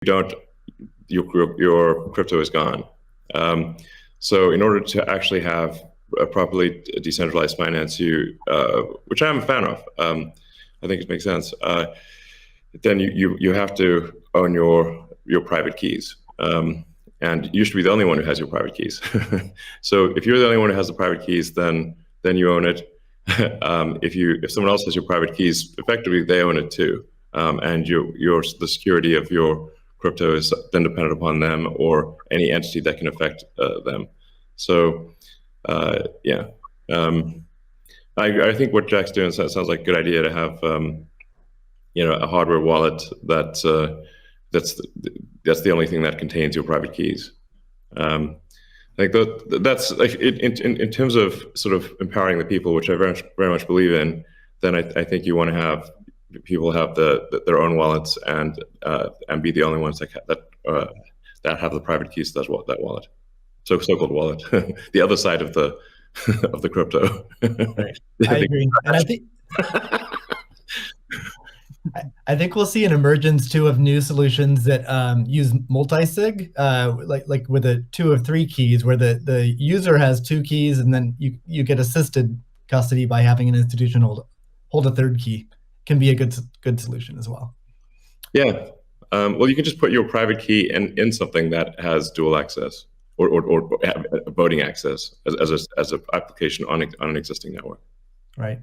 don't, your crypto is gone. So in order to actually have a properly decentralized finance, which I'm a fan of, I think it makes sense. Then you have to own your private keys, and you should be the only one who has your private keys. So if you're the only one who has the private keys, then you own it. If someone else has your private keys, effectively they own it too, and the security of your crypto is then dependent upon them or any entity that can affect them. So yeah, I think what Jack's doing sounds like a good idea to have a hardware wallet that's the only thing that contains your private keys. I think that's like in terms of sort of empowering the people, which I very much believe in. Then I think you want to have people have their own wallets and be the only ones that have the private keys to that wallet, so-called wallet, the other side of the of the crypto. Right. I agree, and I think we'll see an emergence too of new solutions that use multi-sig, like with 2 or 3 keys, where the user has 2 keys, and then you get assisted custody by having an institution hold a 3rd key. Can be a good solution as well. Yeah. Well, you can just put your private key in something that has dual access or voting access as an application on an existing network. Right.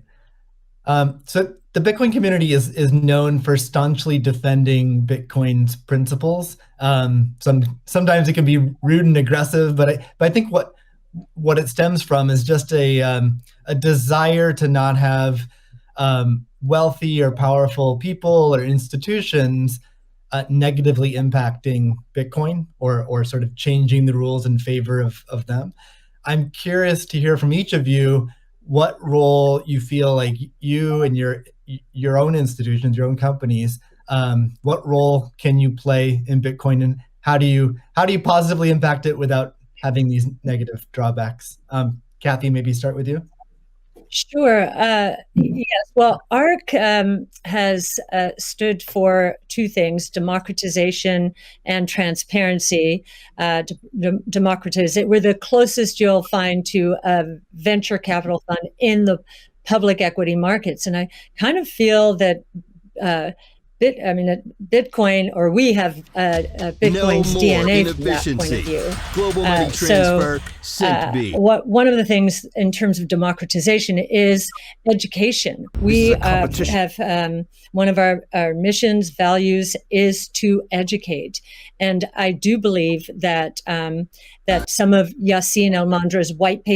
So the Bitcoin community is known for staunchly defending Bitcoin's principles. Sometimes it can be rude and aggressive, but I think what it stems from is just a desire to not have wealthy or powerful people or institutions negatively impacting Bitcoin or sort of changing the rules in favor of them. I'm curious to hear from each of you what role you feel like you and your own institutions, your own companies, what role can you play in Bitcoin, and how do you positively impact it without having these negative drawbacks? Kathy, maybe start with you. Sure. Yes. Well, ARC has stood for 2 things: democratization and transparency. We're the closest you'll find to a venture capital fund in the public equity markets, and I kind of feel that Bitcoin, or we have Bitcoin's DNA from that point of view. Global money transfer, one of the things in terms of democratization is education. We have one of our missions, values, is to educate, and I do believe that that some of Yassin El Mandra's white paper